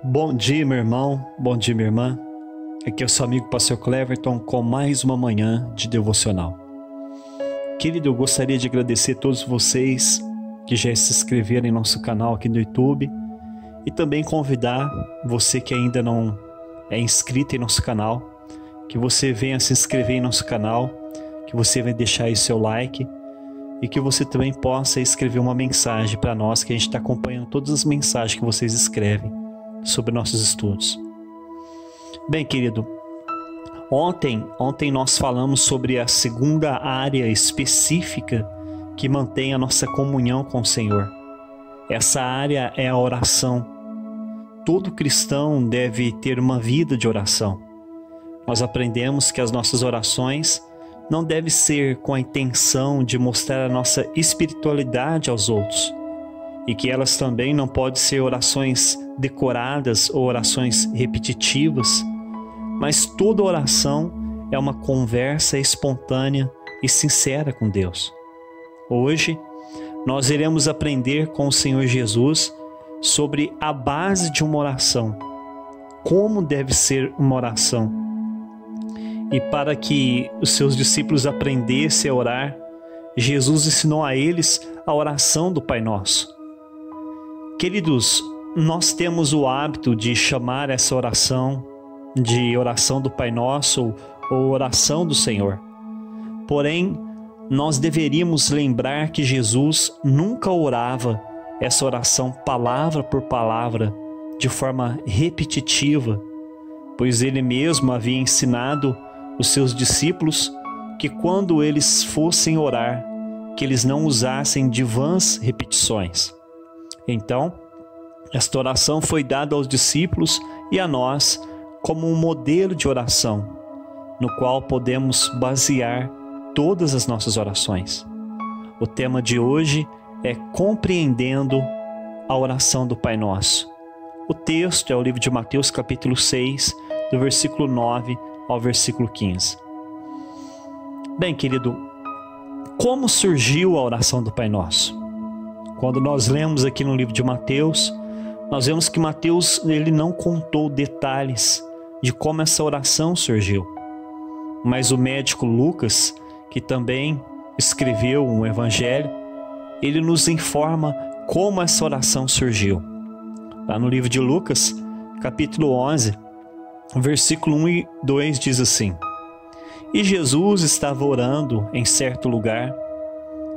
Bom dia, meu irmão. Bom dia, minha irmã. Aqui é o seu amigo Pastor Cleverton com mais uma manhã de devocional. Querido, eu gostaria de agradecer a todos vocês que já se inscreveram em nosso canal aqui no YouTube e também convidar você que ainda não é inscrito em nosso canal, que você venha se inscrever em nosso canal, que você venha deixar aí seu like e que você também possa escrever uma mensagem para nós, que a gente está acompanhando todas as mensagens que vocês escrevem sobre nossos estudos. Bem, querido, ontem nós falamos sobre a segunda área específica que mantém a nossa comunhão com o Senhor. Essa área é a oração. Todo cristão deve ter uma vida de oração. Nós aprendemos que as nossas orações não devem ser com a intenção de mostrar a nossa espiritualidade aos outros, e que elas também não podem ser orações decoradas ou orações repetitivas, mas toda oração é uma conversa espontânea e sincera com Deus. Hoje, nós iremos aprender com o Senhor Jesus sobre a base de uma oração, como deve ser uma oração. E para que os seus discípulos aprendessem a orar, Jesus ensinou a eles a oração do Pai Nosso. Queridos, nós temos o hábito de chamar essa oração de oração do Pai Nosso ou oração do Senhor. Porém, nós deveríamos lembrar que Jesus nunca orava essa oração palavra por palavra, de forma repetitiva, pois ele mesmo havia ensinado os seus discípulos que quando eles fossem orar, que eles não usassem de vãs repetições. Então, esta oração foi dada aos discípulos e a nós como um modelo de oração, no qual podemos basear todas as nossas orações. O tema de hoje é compreendendo a oração do Pai Nosso. O texto é o livro de Mateus, capítulo 6, do versículo 9 ao versículo 15. Bem, querido, como surgiu a oração do Pai Nosso? Quando nós lemos aqui no livro de Mateus, nós vemos que Mateus ele não contou detalhes de como essa oração surgiu. Mas o médico Lucas, que também escreveu um evangelho, ele nos informa como essa oração surgiu. Lá no livro de Lucas, capítulo 11, versículo 1 e 2 diz assim: E Jesus estava orando em certo lugar,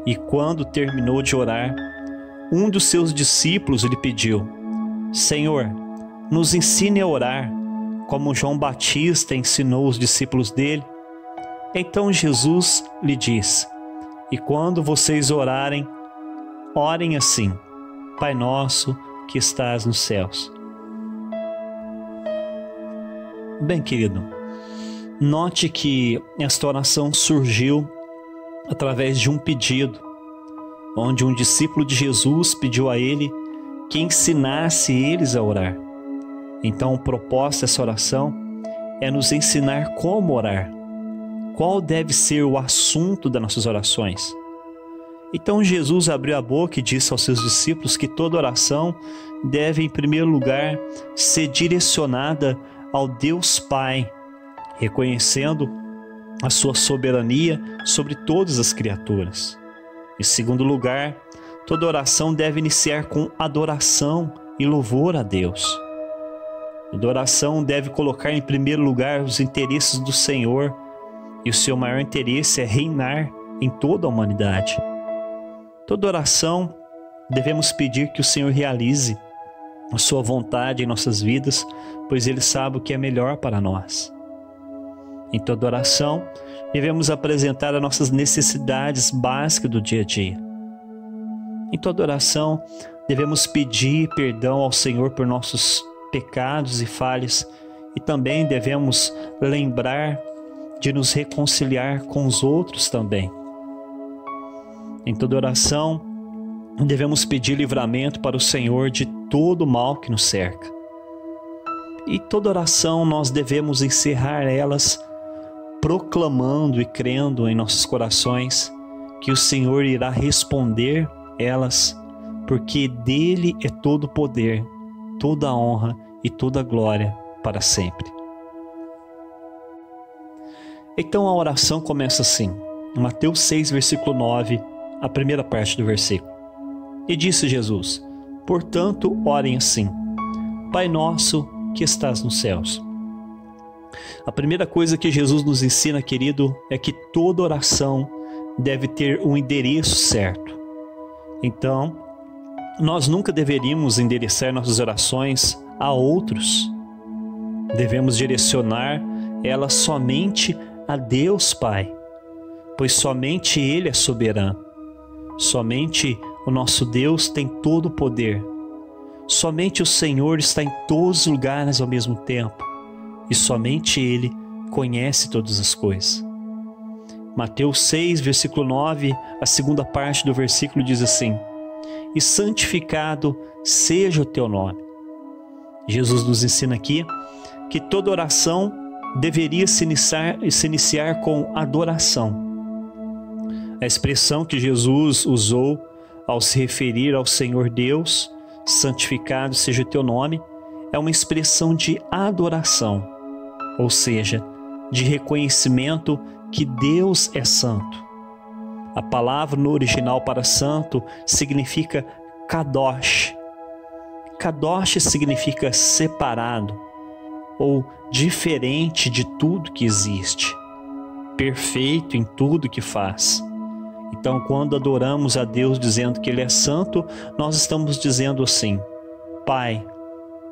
e quando terminou de orar, um dos seus discípulos lhe pediu: Senhor, nos ensine a orar, como João Batista ensinou os discípulos dele. Então Jesus lhe diz: E quando vocês orarem, orem assim: Pai nosso que estás nos céus. Bem, querido, note que esta oração surgiu através de um pedido, onde um discípulo de Jesus pediu a ele que ensinasse eles a orar. Então, o propósito dessa oração é nos ensinar como orar, qual deve ser o assunto das nossas orações. Então, Jesus abriu a boca e disse aos seus discípulos que toda oração deve, em primeiro lugar, ser direcionada ao Deus Pai, reconhecendo a sua soberania sobre todas as criaturas. Em segundo lugar, toda oração deve iniciar com adoração e louvor a Deus. Toda oração deve colocar em primeiro lugar os interesses do Senhor, e o seu maior interesse é reinar em toda a humanidade. Toda oração devemos pedir que o Senhor realize a sua vontade em nossas vidas, pois Ele sabe o que é melhor para nós. Em toda oração, devemos apresentar as nossas necessidades básicas do dia a dia. Em toda oração, devemos pedir perdão ao Senhor por nossos pecados e falhas, e também devemos lembrar de nos reconciliar com os outros também. Em toda oração, devemos pedir livramento para o Senhor de todo o mal que nos cerca. E toda oração nós devemos encerrar elas proclamando e crendo em nossos corações que o Senhor irá responder elas, porque dele é todo o poder, toda a honra e toda a glória para sempre. Então a oração começa assim, em Mateus 6, versículo 9, a primeira parte do versículo. E disse Jesus: portanto, orem assim: Pai nosso que estás nos céus. A primeira coisa que Jesus nos ensina, querido, é que toda oração deve ter um endereço certo. Então, nós nunca deveríamos endereçar nossas orações a outros. Devemos direcionar elas somente a Deus Pai, pois somente Ele é soberano. Somente o nosso Deus tem todo o poder. Somente o Senhor está em todos os lugares ao mesmo tempo. E somente Ele conhece todas as coisas. Mateus 6, versículo 9, a segunda parte do versículo diz assim: e santificado seja o teu nome. Jesus nos ensina aqui que toda oração deveria se iniciar com adoração. A expressão que Jesus usou ao se referir ao Senhor Deus, santificado seja o teu nome, é uma expressão de adoração, ou seja, de reconhecimento que Deus é santo. A palavra no original para santo significa kadosh. Kadosh significa separado ou diferente de tudo que existe, perfeito em tudo que faz. Então, quando adoramos a Deus dizendo que Ele é santo, nós estamos dizendo assim: Pai,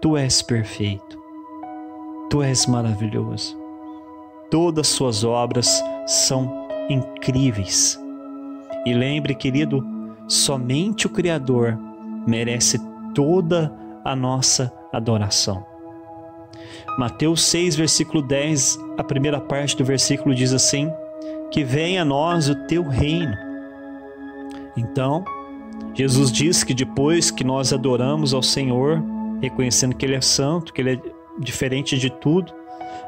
Tu és perfeito, Tu és maravilhoso, todas Suas obras são incríveis. E lembre, querido, somente o Criador merece toda a nossa adoração. Mateus 6, versículo 10, a primeira parte do versículo diz assim: que venha a nós o teu reino. Então, Jesus diz que depois que nós adoramos ao Senhor, reconhecendo que Ele é santo, que Ele é diferente de tudo,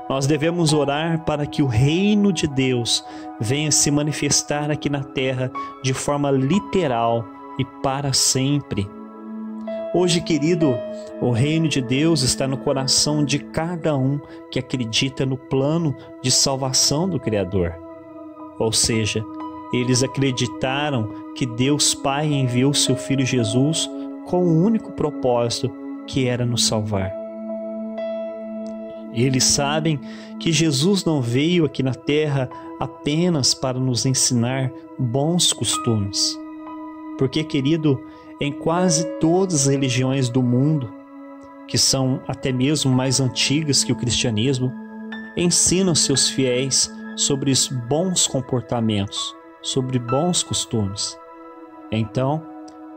nós devemos orar para que o reino de Deus venha se manifestar aqui na terra de forma literal e para sempre. Hoje, querido, o reino de Deus está no coração de cada um que acredita no plano de salvação do Criador. Ou seja, eles acreditaram que Deus Pai enviou seu Filho Jesus com o único propósito, que era nos salvar. Eles sabem que Jesus não veio aqui na terra apenas para nos ensinar bons costumes. Porque, querido, em quase todas as religiões do mundo, que são até mesmo mais antigas que o cristianismo, ensinam seus fiéis sobre os bons comportamentos, sobre bons costumes. Então,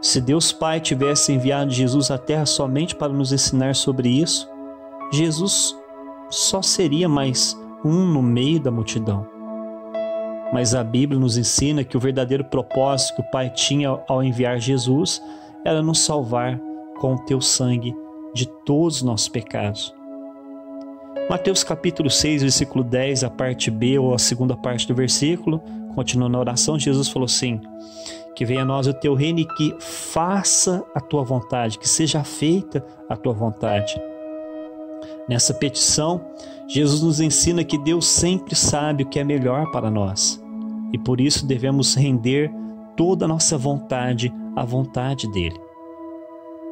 se Deus Pai tivesse enviado Jesus à terra somente para nos ensinar sobre isso, Jesus só seria mais um no meio da multidão. Mas a Bíblia nos ensina que o verdadeiro propósito que o Pai tinha ao enviar Jesus era nos salvar com o teu sangue de todos os nossos pecados. Mateus capítulo 6, versículo 10, a parte B ou a segunda parte do versículo, continuando a oração, Jesus falou assim: que venha a nós o teu reino e que faça a tua vontade, que seja feita a tua vontade. Nessa petição, Jesus nos ensina que Deus sempre sabe o que é melhor para nós e por isso devemos render toda a nossa vontade à vontade dele.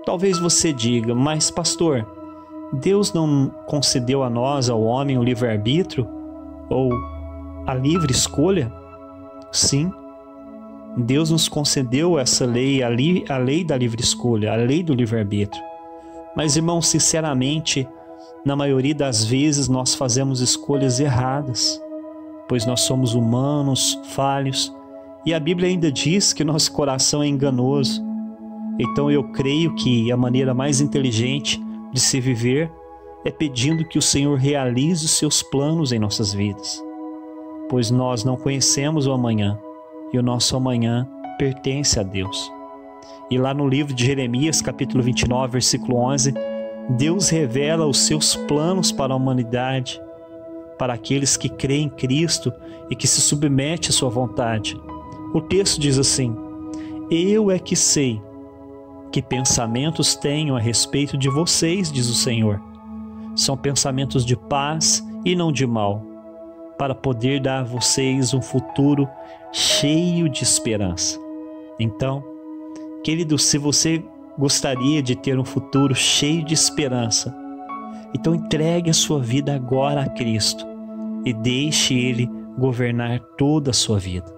Talvez você diga: mas pastor, Deus não concedeu a nós, ao homem, o livre-arbítrio ou a livre escolha? Sim, Deus nos concedeu essa lei, a lei da livre escolha, a lei do livre-arbítrio. Mas, irmãos, sinceramente, na maioria das vezes nós fazemos escolhas erradas, pois nós somos humanos, falhos, e a Bíblia ainda diz que nosso coração é enganoso. Então eu creio que a maneira mais inteligente de se viver é pedindo que o Senhor realize os seus planos em nossas vidas, pois nós não conhecemos o amanhã, e o nosso amanhã pertence a Deus. E lá no livro de Jeremias, capítulo 29, versículo 11, Deus revela os seus planos para a humanidade, para aqueles que creem em Cristo e que se submetem à sua vontade. O texto diz assim: eu é que sei que pensamentos tenho a respeito de vocês, diz o Senhor, são pensamentos de paz e não de mal, para poder dar a vocês um futuro cheio de esperança. Então, querido, se você gostaria de ter um futuro cheio de esperança, então entregue a sua vida agora a Cristo e deixe Ele governar toda a sua vida.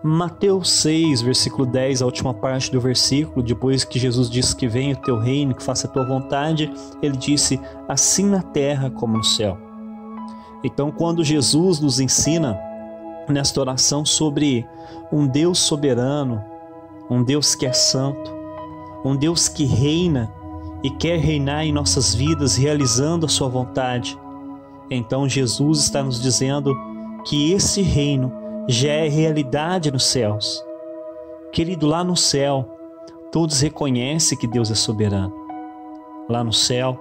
Mateus 6, versículo 10, a última parte do versículo, depois que Jesus disse que venha o teu reino, que faça a tua vontade, ele disse, assim na terra como no céu. Então, quando Jesus nos ensina nesta oração sobre um Deus soberano, um Deus que é santo, um Deus que reina e quer reinar em nossas vidas, realizando a sua vontade, então Jesus está nos dizendo que esse reino já é realidade nos céus. Querido, lá no céu, todos reconhecem que Deus é soberano. Lá no céu,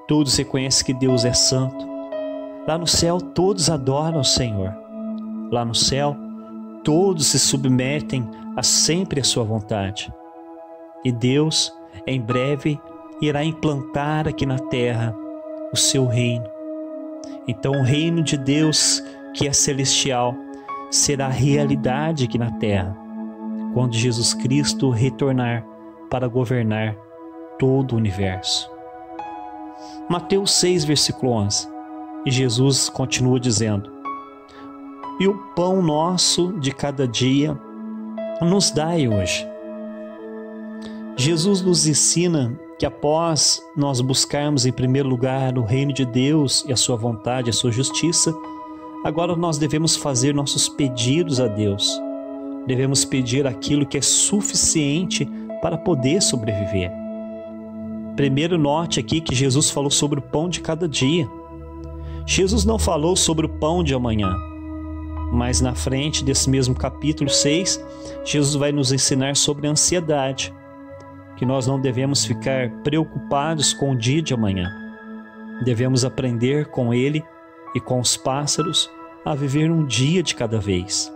todos reconhecem que Deus é santo. Lá no céu, todos adoram o Senhor. Lá no céu, todos se submetem a sempre a sua vontade. E Deus, em breve, irá implantar aqui na terra o seu reino. Então, o reino de Deus, que é celestial, será realidade aqui na terra, quando Jesus Cristo retornar para governar todo o universo. Mateus 6, versículo 11. E Jesus continua dizendo, e o pão nosso de cada dia nos dai hoje. Jesus nos ensina que após nós buscarmos em primeiro lugar o reino de Deus e a sua vontade, a sua justiça, agora nós devemos fazer nossos pedidos a Deus. Devemos pedir aquilo que é suficiente para poder sobreviver. Primeiro, note aqui que Jesus falou sobre o pão de cada dia. Jesus não falou sobre o pão de amanhã, mas na frente desse mesmo capítulo 6, Jesus vai nos ensinar sobre a ansiedade, que nós não devemos ficar preocupados com o dia de amanhã. Devemos aprender com ele e com os pássaros a viver um dia de cada vez.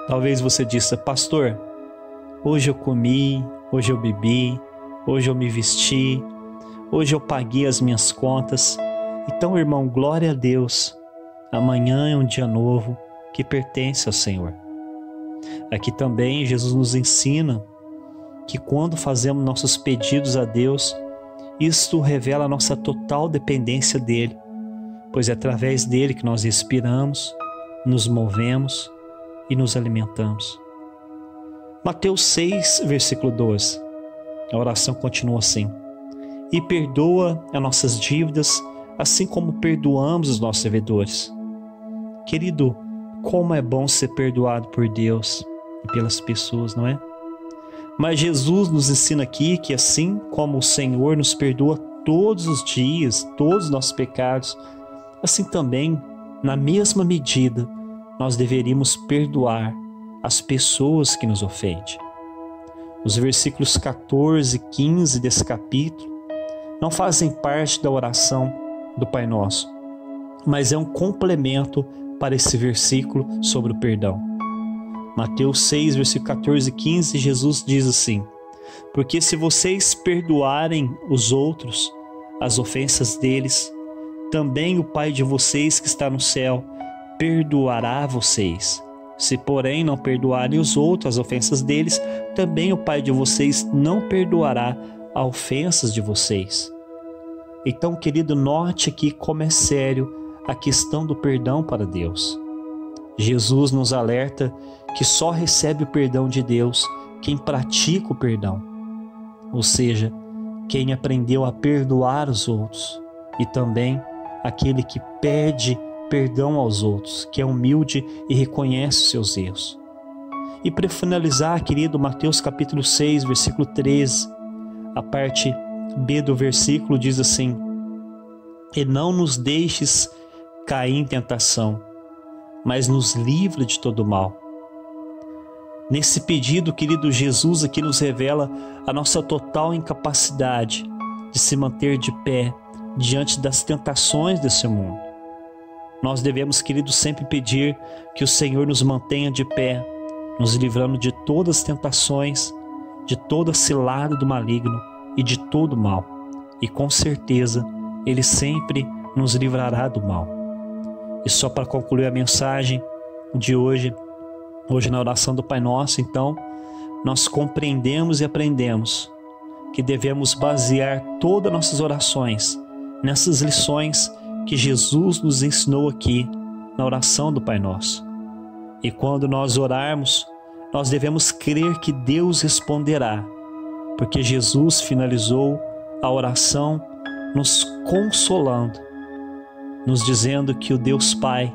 Talvez você disse, pastor, hoje eu comi, hoje eu bebi, hoje eu me vesti, hoje eu paguei as minhas contas. Então, irmão, glória a Deus, amanhã é um dia novo que pertence ao Senhor. Aqui também Jesus nos ensina que quando fazemos nossos pedidos a Deus, isto revela a nossa total dependência dele, pois é através dele que nós respiramos, nos movemos e nos alimentamos. Mateus 6, versículo 12. A oração continua assim. E perdoa as nossas dívidas, assim como perdoamos os nossos devedores. Querido, como é bom ser perdoado por Deus e pelas pessoas, não é? Mas Jesus nos ensina aqui que assim como o Senhor nos perdoa todos os dias, todos os nossos pecados, assim também, na mesma medida, nós deveríamos perdoar as pessoas que nos ofendem. Os versículos 14 e 15 desse capítulo não fazem parte da oração do Pai Nosso, mas é um complemento para esse versículo sobre o perdão. Mateus 6, versículo 14 e 15, Jesus diz assim, porque se vocês perdoarem os outros, as ofensas deles, também o Pai de vocês que está no céu perdoará vocês. Se porém não perdoarem os outros as ofensas deles, também o Pai de vocês não perdoará as ofensas de vocês. Então, querido, note aqui como é sério a questão do perdão para Deus. Jesus nos alerta que só recebe o perdão de Deus quem pratica o perdão, ou seja, quem aprendeu a perdoar os outros, e também aquele que pede perdão aos outros, que é humilde e reconhece os seus erros. E para finalizar, querido, Mateus capítulo 6, versículo 13, a parte B do versículo diz assim, e não nos deixes cair em tentação, mas nos livra de todo mal. Nesse pedido, querido, Jesus aqui nos revela a nossa total incapacidade de se manter de pé diante das tentações desse mundo. Nós devemos, querido, sempre pedir que o Senhor nos mantenha de pé, nos livrando de todas as tentações, de toda cilada do maligno e de todo mal, e com certeza Ele sempre nos livrará do mal. E só para concluir a mensagem de hoje na oração do Pai Nosso, então, nós compreendemos e aprendemos que devemos basear todas as nossas orações nessas lições que Jesus nos ensinou aqui na oração do Pai Nosso. E quando nós orarmos, nós devemos crer que Deus responderá, porque Jesus finalizou a oração nos consolando, nos dizendo que o Deus Pai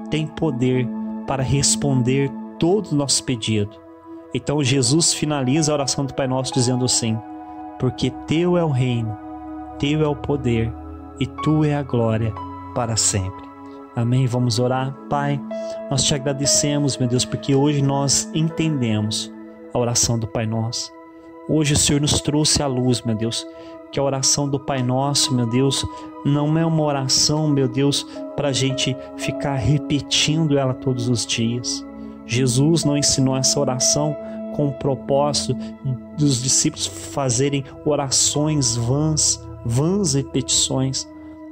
tem poder para responder todo o nosso pedido. Então Jesus finaliza a oração do Pai Nosso dizendo assim: porque teu é o reino, teu é o poder e tu é a glória para sempre. Amém? Vamos orar. Pai, nós te agradecemos, meu Deus, porque hoje nós entendemos a oração do Pai Nosso. Hoje o Senhor nos trouxe à luz, meu Deus, que a oração do Pai Nosso, meu Deus, não é uma oração, meu Deus, para a gente ficar repetindo ela todos os dias. Jesus não ensinou essa oração com o propósito dos discípulos fazerem orações vãs repetições,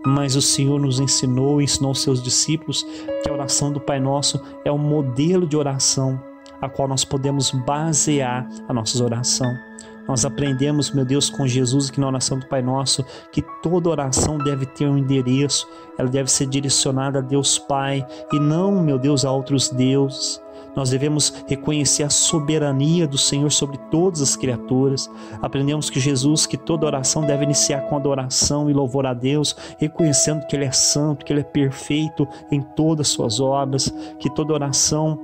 mas o Senhor nos ensinou aos seus discípulos que a oração do Pai Nosso é um modelo de oração a qual nós podemos basear a nossa oração. Nós aprendemos, meu Deus, com Jesus que na oração do Pai Nosso, que toda oração deve ter um endereço, ela deve ser direcionada a Deus Pai e não, meu Deus, a outros deuses. Nós devemos reconhecer a soberania do Senhor sobre todas as criaturas. Aprendemos que Jesus, que toda oração deve iniciar com adoração e louvor a Deus, reconhecendo que Ele é santo, que Ele é perfeito em todas as suas obras, que toda oração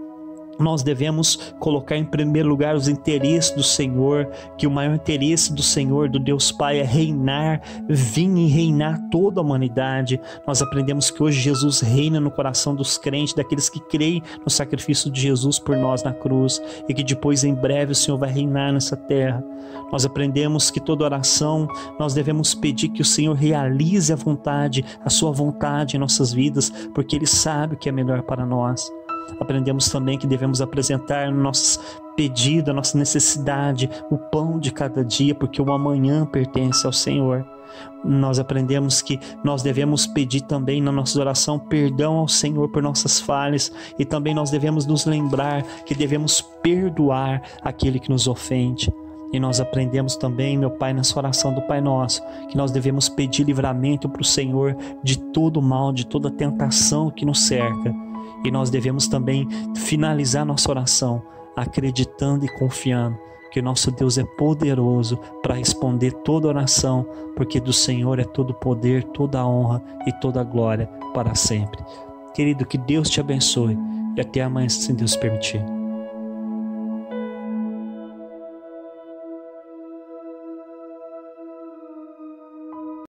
nós devemos colocar em primeiro lugar os interesses do Senhor, que o maior interesse do Senhor, do Deus Pai, é reinar, vir e reinar toda a humanidade. Nós aprendemos que hoje Jesus reina no coração dos crentes, daqueles que creem no sacrifício de Jesus por nós na cruz, e que depois em breve o Senhor vai reinar nessa terra. Nós aprendemos que toda oração nós devemos pedir que o Senhor realize a sua vontade em nossas vidas, porque Ele sabe o que é melhor para nós. Aprendemos também que devemos apresentar nossos pedidos, a nossa necessidade, o pão de cada dia, porque o amanhã pertence ao Senhor. Nós aprendemos que nós devemos pedir também na nossa oração perdão ao Senhor por nossas falhas, e também nós devemos nos lembrar que devemos perdoar aquele que nos ofende. E nós aprendemos também, meu Pai, nessa oração do Pai Nosso, que nós devemos pedir livramento para o Senhor de todo mal, de toda tentação que nos cerca. E nós devemos também finalizar nossa oração acreditando e confiando que o nosso Deus é poderoso para responder toda oração, porque do Senhor é todo poder, toda a honra e toda a glória para sempre. Querido, que Deus te abençoe e até amanhã, se Deus permitir.